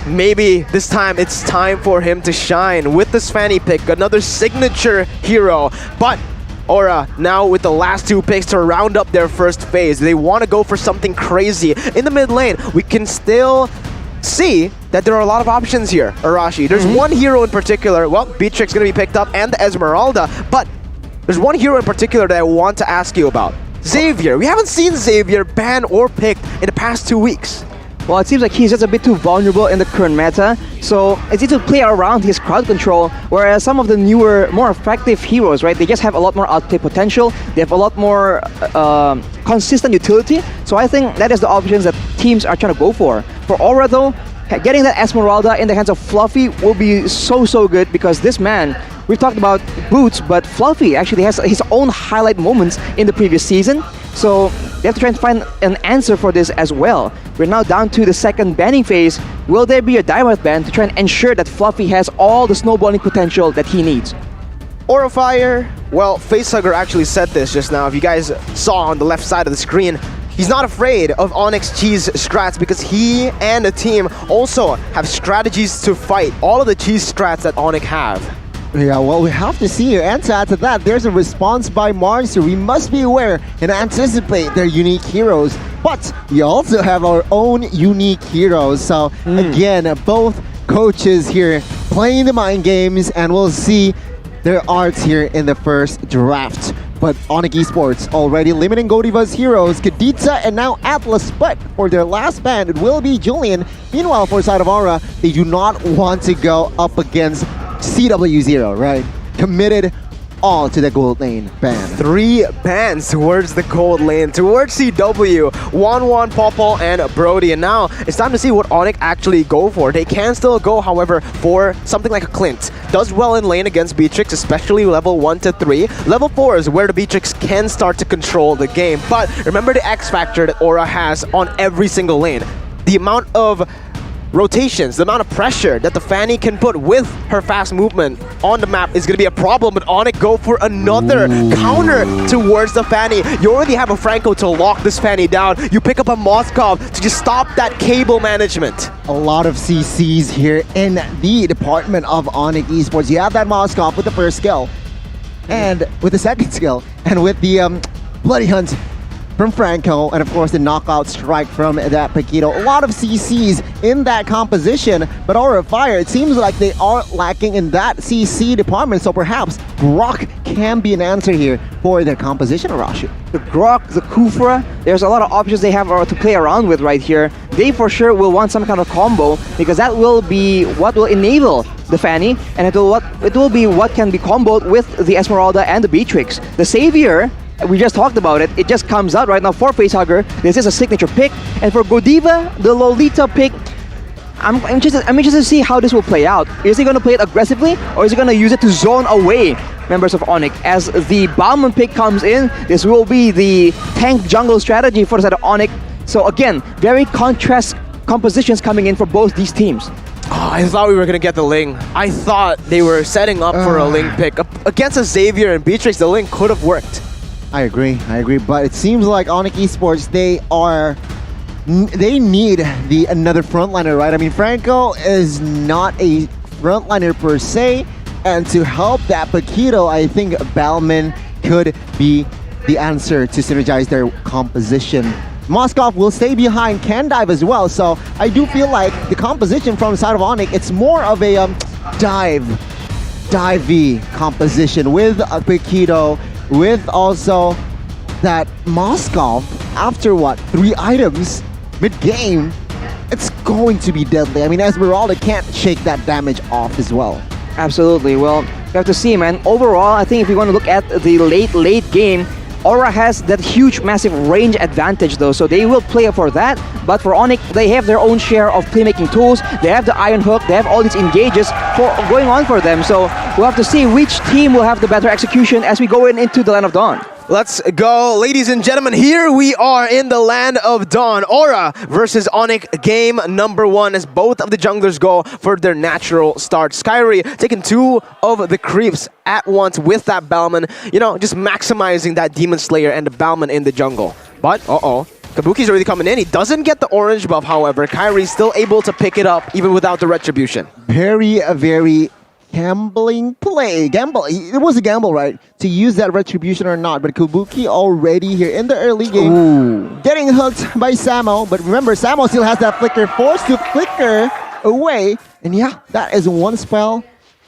maybe this time it's time for him to shine with this Fanny pick, another signature hero. But Aura now with the last two picks to round up their first phase. They want to go for something crazy. In the mid lane, we can still see that there are a lot of options here, Arashi. There's one hero in particular, well, Beatrix going to be picked up and the Esmeralda, but there's one hero in particular that I want to ask you about. Xavier. We haven't seen Xavier banned or picked in the past 2 weeks. Well, it seems like he's just a bit too vulnerable in the current meta, so it's easy to play around his crowd control, whereas some of the newer, more effective heroes, right, they just have a lot more outplay potential, they have a lot more consistent utility, so I think that is the options that teams are trying to go for. For Aura though, getting that Esmeralda in the hands of Fluffy will be so good, because this man, we've talked about Boots, but Fluffy actually has his own highlight moments in the previous season. So they have to try and find an answer for this as well. We're now down to the second banning phase. Will there be a dive ban to try and ensure that Fluffy has all the snowballing potential that he needs? Aura Fire, well, Facehugger actually said this just now. If you guys saw on the left side of the screen, he's not afraid of Onyx Cheese strats because he and the team also have strategies to fight all of the cheese strats that Onyx have. Yeah, well, we have to see here. And to add to that, there's a response by Monster. We must be aware and anticipate their unique heroes. But we also have our own unique heroes. So again, both coaches here playing the mind games, and we'll see their arts here in the first draft. But Onic Esports already limiting Godiva's heroes, Kadita and now Atlas, but for their last ban, it will be Julian. Meanwhile, for side of Aura, they do not want to go up against CW0, right? Committed all to the gold lane ban. 3 bans towards the gold lane, towards CW, Wan, Popol, and Brody. And now it's time to see what Onic actually go for. They can still go, however, for something like a Clint. Does well in lane against Beatrix, especially level 1 to 3. Level 4 is where the Beatrix can start to control the game. But remember the X factor that Aura has on every single lane. The amount of rotations, the amount of pressure that the Fanny can put with her fast movement on the map is going to be a problem, but Onic go for another counter towards the Fanny. You already have a Franco to lock this Fanny down. You pick up a Moskov to just stop that cable management. A lot of CCs here in the department of Onic Esports. You have that Moskov with the first skill, and with the second skill, and with the Bloody Hunt from Franco, and of course the knockout strike from that Paquito. A lot of CCs in that composition, but Aura of Fire, it seems like they are lacking in that CC department, so perhaps Grok can be an answer here for their composition, Arashi. The Grok, the Kufra, there's a lot of options they have to play around with right here. They for sure will want some kind of combo, because that will be what will enable the Fanny, and it will be what can be comboed with the Esmeralda and the Beatrix. The Savior, we just talked about it. It just comes out right now for Facehugger. This is a signature pick. And for Godiva, the Lolita pick, I'm interested to see how this will play out. Is he going to play it aggressively, or is he going to use it to zone away members of Onic? As the Bauman pick comes in, this will be the tank jungle strategy for the side of Onic. So again, very contrast compositions coming in for both these teams. Oh, I thought we were going to get the Ling. I thought they were setting up for a Ling pick. Against a Xavier and Beatrix, the Ling could have worked. I agree, but it seems like Onic Esports, they need another frontliner, right? I mean, Franco is not a frontliner per se, and to help that Paquito, I think Balman could be the answer to synergize their composition. Moskov will stay behind, can dive as well, so I do feel like the composition from the side of Onic, it's more of a dive-y composition with a Paquito, with also that Moskov, after what, 3 items mid-game, it's going to be deadly. I mean, Esmeralda can't shake that damage off as well. Absolutely. Well, you have to see, man. Overall, I think if you want to look at the late game, Aura has that huge, massive range advantage though, so they will play for that. But for Onic, they have their own share of playmaking tools. They have the Iron Hook, they have all these engages going on for them. So we'll have to see which team will have the better execution as we go into the Land of Dawn. Let's go, ladies and gentlemen. Here we are in the Land of Dawn. Aura versus Onic, game number 1, as both of the junglers go for their natural start. Skyrie taking 2 of the creeps at once with that Balman, you know, just maximizing that Demon Slayer and the Balman in the jungle. But, Kabuki's already coming in. He doesn't get the orange buff, however. Kyrie's still able to pick it up even without the retribution. Very, very gambling play. It was a gamble, right? To use that retribution or not. But Kabuki already here in the early game, getting hooked by Samo. But remember, Samo still has that flicker, forced to flicker away. And yeah, that is one spell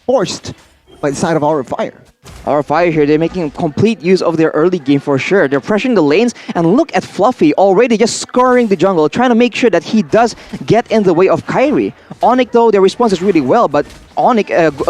forced by the side of our fire. Our fire here, they're making complete use of their early game for sure. They're pressuring the lanes, and look at Fluffy already just scouring the jungle, trying to make sure that he does get in the way of Kyrie. Onic, though, their response is really well, but Onic,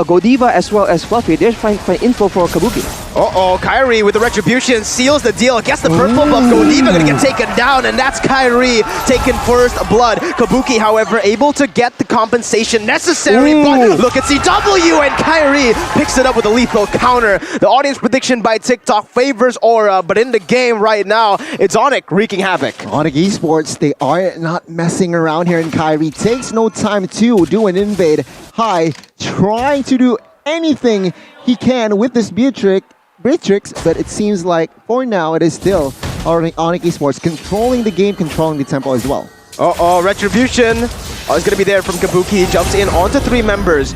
Godiva as well as Fluffy, they're finding info for Kabuki. Uh-oh, Kyrie with the retribution seals the deal, gets the purple buff. Godiva gonna get taken down, and that's Kyrie taking first blood. Kabuki, however, able to get the compensation necessary, but look at CW, and Kyrie picks it up with a lethal counter. The audience prediction by TikTok favors Aura, but in the game right now, it's Onic wreaking havoc. Onic Esports, they are not messing around here, and Kyrie takes no time to do an invade high, trying to do anything he can with this Beatrix, but it seems like for now it is still Onic Esports controlling the game, controlling the tempo as well. Uh-oh, retribution is going to be there from Kabuki. He jumps in onto 3 members.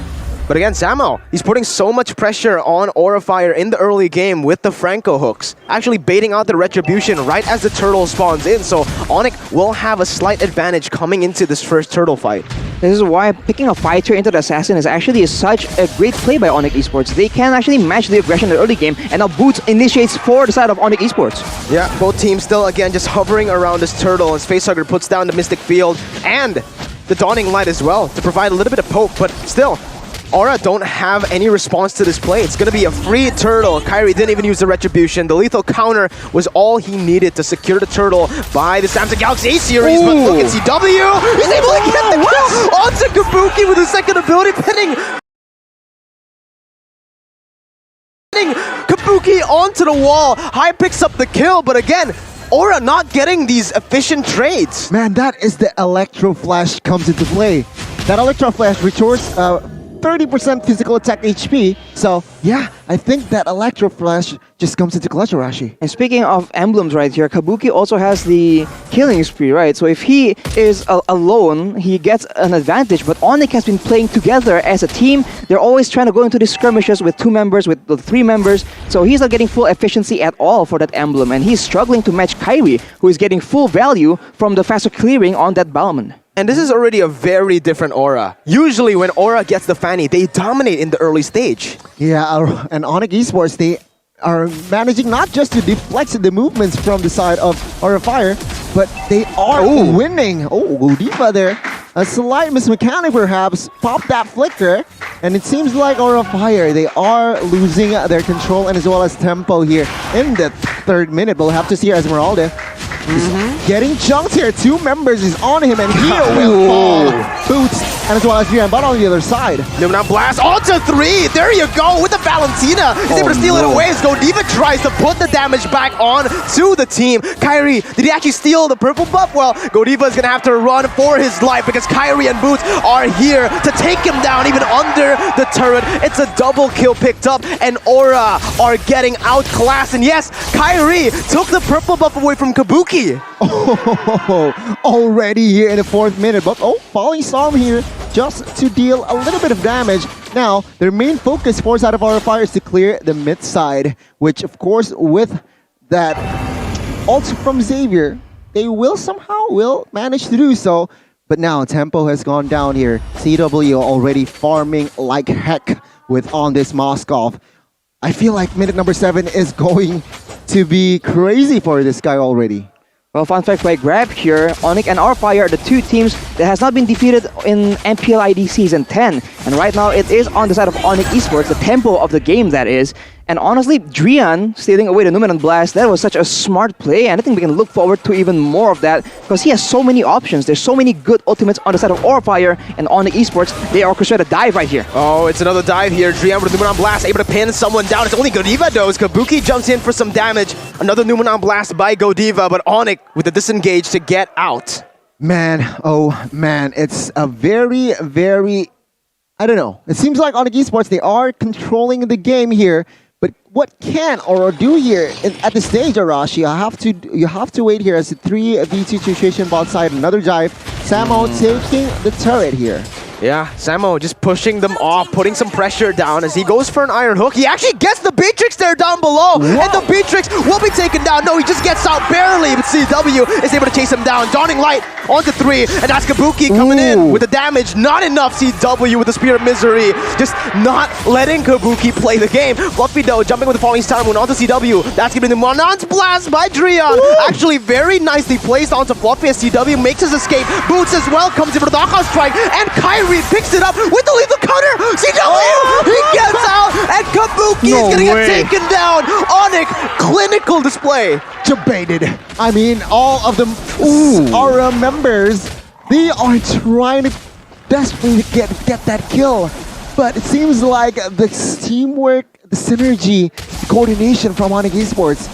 But again, Samo, he's putting so much pressure on Aura Fire in the early game with the Franco hooks, actually baiting out the retribution right as the turtle spawns in. So Onic will have a slight advantage coming into this first turtle fight. This is why picking a fighter into the assassin is actually such a great play by Onic Esports. They can actually match the aggression in the early game, and now Boots initiates for the side of Onic Esports. Yeah, both teams still again just hovering around this turtle as Facehugger puts down the Mystic Field and the Dawning Light as well to provide a little bit of poke, but still, Aura don't have any response to this play. It's going to be a free turtle. Kyrie didn't even use the retribution. The lethal counter was all he needed to secure the turtle by the Samsung Galaxy A-Series. But look at CW. He's able to get the kill onto Kabuki with his second ability, pinning Kabuki onto the wall. High picks up the kill, but again, Aura not getting these efficient trades. Man, that is the Electro Flash comes into play. That Electro Flash restores 30% physical attack HP. So yeah, I think that Electro Flash just comes into clutch, Arashi. And speaking of emblems right here, Kabuki also has the killing spree, right? So if he is alone, he gets an advantage. But Onic has been playing together as a team. They're always trying to go into these skirmishes with 2 members, with the 3 members. So he's not getting full efficiency at all for that emblem. And he's struggling to match Kyrie, who is getting full value from the faster clearing on that Balmond. And this is already a very different Aura. Usually when Aura gets the Fanny, they dominate in the early stage. Yeah, and Onic Esports, they are managing not just to deflect the movements from the side of Aura Fire, but they are winning. Oh, Godiva there. A slight mismechanic perhaps, pop that flicker, and it seems like Aura Fire, they are losing their control and as well as tempo here in the 3rd minute. We'll have to see Esmeralda. Getting chunked here. 2 members is on him, and he will fall. Boots, and as well as Brian, but on the other side. Numenon Blast onto 3. There you go with the Valentina. He's able to steal it away as Godiva tries to put the damage back on to the team. Kyrie, did he actually steal the purple buff? Well, Godiva is going to have to run for his life because Kyrie and Boots are here to take him down even under the turret. It's a double kill picked up, and Aura are getting outclassed. And yes, Kyrie took the purple buff away from Kabuki. Oh, already here in the 4th minute, but Falling Storm here just to deal a little bit of damage. Now, their main focus for side of Aura Fire is to clear the mid side, which of course with that ult from Xavier, they will manage to do so. But now tempo has gone down here. CW already farming like heck with on this Moskov. I feel like minute number 7 is going to be crazy for this guy already. Well, fun fact by Grab here, Onic and Aura Fire are the 2 teams that has not been defeated in Mpl ID Season 10. And right now it is on the side of Onic Esports, the tempo of the game that is. And honestly, Drian stealing away the Numenon Blast, that was such a smart play, and I think we can look forward to even more of that because he has so many options. There's so many good ultimates on the side of Aura Fire and Onic Esports. They orchestrate a dive right here. Oh, it's another dive here. Drian with the Numenon Blast, able to pin someone down. It's only Godiva though. Kabuki jumps in for some damage. Another Numenon Blast by Godiva, but Onic with the disengage to get out. Man, oh man, it's a very, very, I don't know. It seems like Onic Esports, they are controlling the game here. But what can Aura do here at this stage, Arashi? You have to wait here as a 3v2 situation bot side, another dive. Samo taking the turret here. Yeah, Samo just pushing them off, putting some pressure down as he goes for an iron hook. He actually gets the Beatrix there down below, and the Beatrix will be taken down. No, he just gets out barely, but CW is able to chase him down. Dawning Light onto 3, and that's Kabuki coming in with the damage. Not enough. CW with the Spear of Misery, just not letting Kabuki play the game. Fluffy though, jumping with the Falling Star Moon onto CW. That's gonna be the Monon's Blast by Drian. Actually very nicely placed onto Fluffy as CW makes his escape. Boots as well comes in for the knockout strike, and Kyrie picks it up with the lethal counter. CW, he gets out, and Kabuki is gonna get taken down. Onic, clinical display. Debated. I mean, all of them Aura members, they are trying to desperately get that kill. But it seems like the teamwork, the synergy, the coordination from Onic Esports,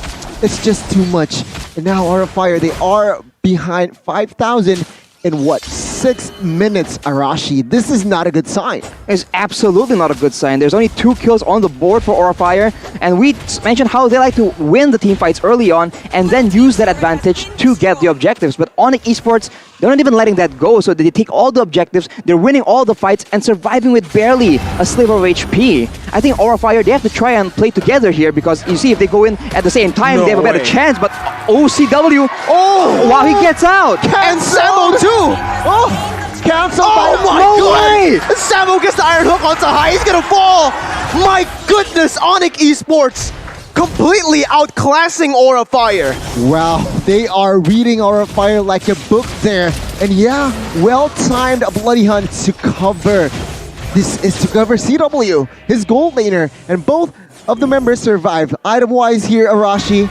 it's just too much. And now Aura Fire, they are behind 5,000 in what, 6 minutes, Arashi. This is not a good sign. It's absolutely not a good sign. There's only 2 kills on the board for Aura Fire, and we mentioned how they like to win the team fights early on and then use that advantage to get the objectives. But Onic Esports, they're not even letting that go, so they take all the objectives, they're winning all the fights and surviving with barely a sliver of HP. I think Aura Fire, they have to try and play together here, because you see if they go in at the same time, they have a better chance, but OCW, wow, he gets out! And Samo too! Cancel! Oh my god! Samo gets the iron hook onto high, he's gonna fall! My goodness, Onic Esports completely outclassing Aura Fire. Wow, they are reading Aura Fire like a book there. And yeah, well-timed Bloody Hunt to cover. This is to cover CW, his gold laner, and both of the members survive. Item-wise here, Arashi.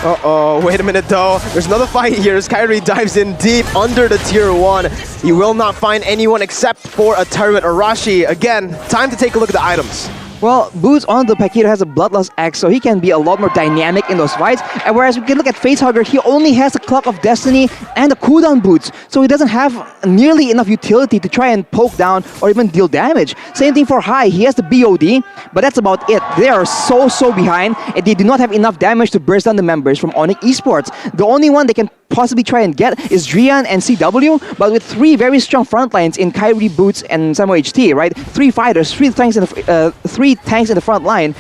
Uh-oh, wait a minute though. There's another fight here as Kyrie dives in deep under the tier 1. You will not find anyone except for a turret. Arashi, again, time to take a look at the items. Well, Boots on the Paquito has a Bloodlust Axe, so he can be a lot more dynamic in those fights. And whereas we can look at Facehugger, he only has the Clock of Destiny and the cooldown boots, so he doesn't have nearly enough utility to try and poke down or even deal damage. Same thing for High, he has the BOD, but that's about it. They are so behind, and they do not have enough damage to burst down the members from Onic Esports. The only one they can possibly try and get is Drian and CW, but with 3 very strong front lines in Kyrie, Boots, and Samo HT, right? 3 fighters, 3 tanks in the 3 tanks in the front line.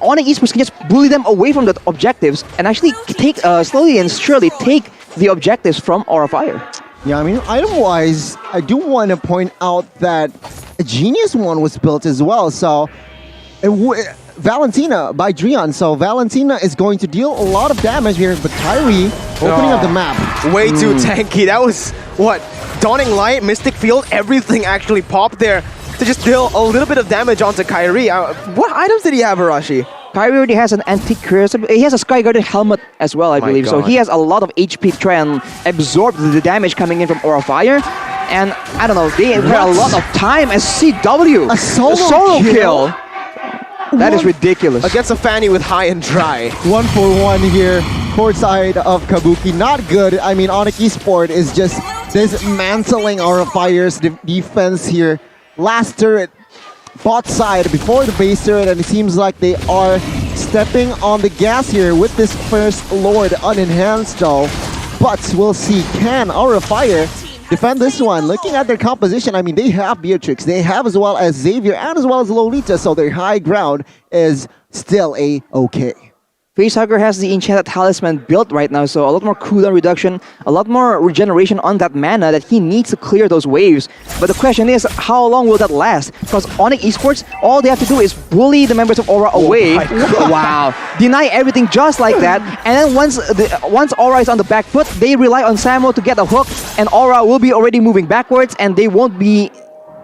Onic Esports can just bully them away from the objectives and actually take slowly and surely take the objectives from Aura Fire. Yeah, I mean, item-wise, I do want to point out that a Genius one was built as well, so Valentina by Drian, so Valentina is going to deal a lot of damage here, but Kyrie opening up the map. Way too tanky. That was, what, Dawning Light, Mystic Field, everything actually popped there to just deal a little bit of damage onto Kyrie. What items did he have, Arashi? Kyrie already has an Antique Curse. He has a Sky Guardian helmet as well, I believe. So he has a lot of HP to try and absorb the damage coming in from Aura Fire. And I don't know, they had a lot of time as CW. A solo kill? That is ridiculous. Against a Fanny with high and dry. 1-for-1 here, court side of Kabuki. Not good. I mean, Onic Esport is just dismantling Aura Fire's defense here. Last turret, bot side before the base turret, and it seems like they are stepping on the gas here with this first Lord unenhanced though. But we'll see, can Aura Fire defend this one? Looking at their composition, I mean, they have Beatrix, they have as well as Xavier, and as well as Lolita, so their high ground is still a-okay. Facehugger has the Enchanted Talisman built right now, so a lot more cooldown reduction, a lot more regeneration on that mana that he needs to clear those waves. But the question is, how long will that last? Because Onic Esports, all they have to do is bully the members of Aura away. Wow. Deny everything just like that. And then once Aura is on the back foot, they rely on Samo to get a hook, and Aura will be already moving backwards, and they won't be,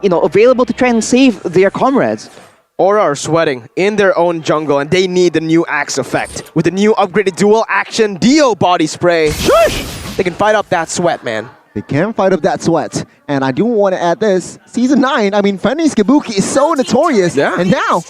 available to try and save their comrades. Aura are sweating in their own jungle, and they need the new Axe effect. With the new upgraded dual action Dio body spray, shush! They can fight up that sweat, man. They can fight up that sweat. And I do want to add this. Season 9, I mean, Fanny's Kabuki is so notorious. Yeah. And now,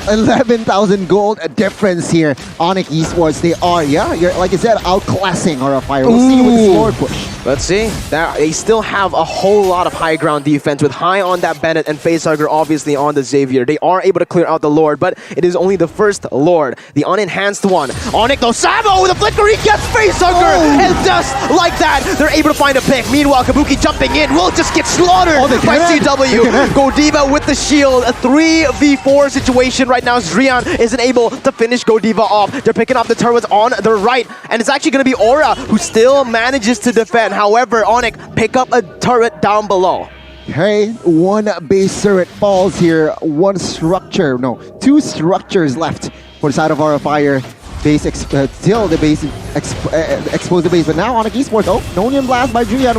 11,000 gold difference here. Onic Esports, they are, you're, like I said, outclassing Fire. We'll see with the Lord push. Let's see. They still have a whole lot of high ground defense with high on that Bennett and Facehugger obviously on the Xavier. They are able to clear out the Lord, but it is only the first Lord, the unenhanced one. Onic though, Samo with a flicker, he gets Facehugger! And just like that, they're able to find a pick. Meanwhile, Kabuki jumping in will just get slaughtered by CW. Godiva with the shield, a 3v4 situation right now. Drian isn't able to finish Godiva off. They're picking up the turrets on the right, and it's actually going to be Aura who still manages to defend. However, Onic pick up a turret down below. Okay, one base turret falls here. Two structures left for the side of Fire. Base still the base expose the base, but now Onic Esports. Oh, Nonian Blast by Drian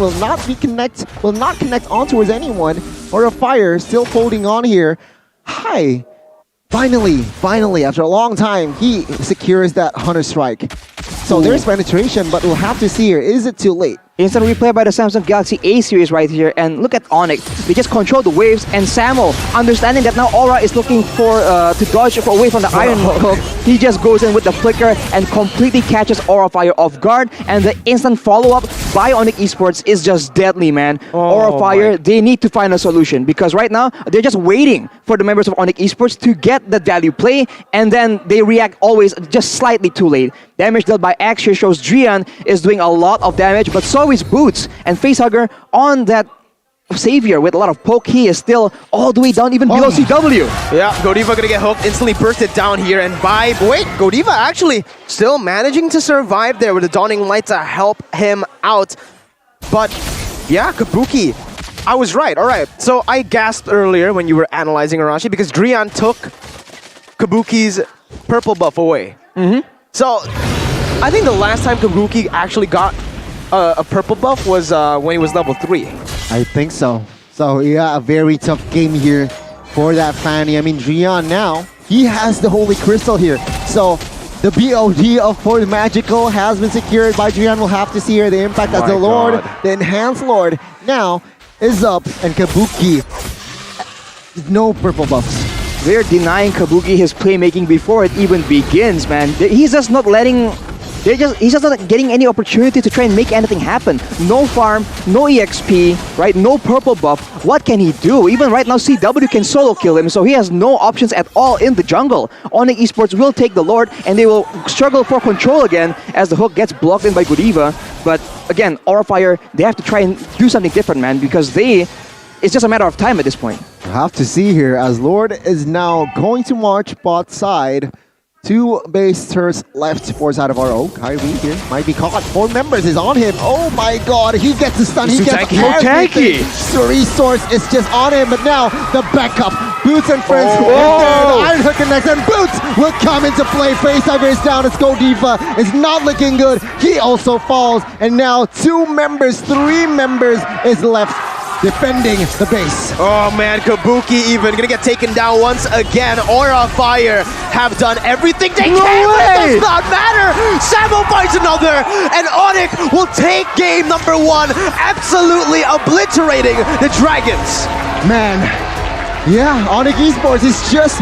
will not connect on towards anyone. Fire still holding on here. Hi. Finally, after a long time, he secures that Hunter Strike. So there's penetration, but we'll have to see here. Is it too late? Instant replay by the Samsung Galaxy A series right here, and look at Onic. They just control the waves, and Samo, understanding that now Aura is looking for to dodge away from the Iron Hook, he just goes in with the flicker and completely catches Aura Fire off guard, and the instant follow-up by Onic Esports is just deadly, man. Aura Fire, they need to find a solution, because right now, they're just waiting for the members of Onic Esports to get the value play, and then they react always just slightly too late. Damage dealt by Axe here shows Drian is doing a lot of damage, but so is Boots. And Facehugger on that Savior with a lot of poke, he is still all the way down even below CW. Yeah, Godiva gonna get hooked, instantly bursted down here, and Godiva actually still managing to survive there with the Dawning Light to help him out. But yeah, Kabuki, I was right. All right, so I gasped earlier when you were analyzing Arashi because Drian took Kabuki's purple buff away. So I think the last time Kabuki actually got a purple buff was when he was level 3. I think so. So yeah, a very tough game here for that Fanny. I mean, Drian now, he has the Holy Crystal here. So the BOD of Fort Magical has been secured by Drian. We'll have to see here the impact as the Lord, the Enhanced Lord, now is up, and Kabuki, no purple buffs. They're denying Kabuki his playmaking before it even begins, man. He's just not getting any opportunity to try and make anything happen. No farm, no EXP, right? No purple buff. What can he do? Even right now, CW can solo kill him, so he has no options at all in the jungle. Onic Esports will take the Lord, and they will struggle for control again as the hook gets blocked in by Godiva. But again, Aura Fire, they have to try and do something different, man, because it's just a matter of time at this point. We'll have to see here as Lord is now going to march bot side. 2 base turrets left for side of our own. Kyrie here might be caught. 4 members is on him. Oh my god, he gets the stun. He gets everything. The resource is just on him, but now the backup. Boots and friends in there. The Iron Hook connects, and Boots will come into play. Facehugger is down. It's Godiva. It's not looking good. He also falls, and now 3 members is left defending the base. Oh man, Kabuki even gonna get taken down once again. Aura Fire have done everything they can, but it does not matter. Samo finds another, and Onic will take game number 1, absolutely obliterating the Dragons. Man, yeah, Onic Esports is just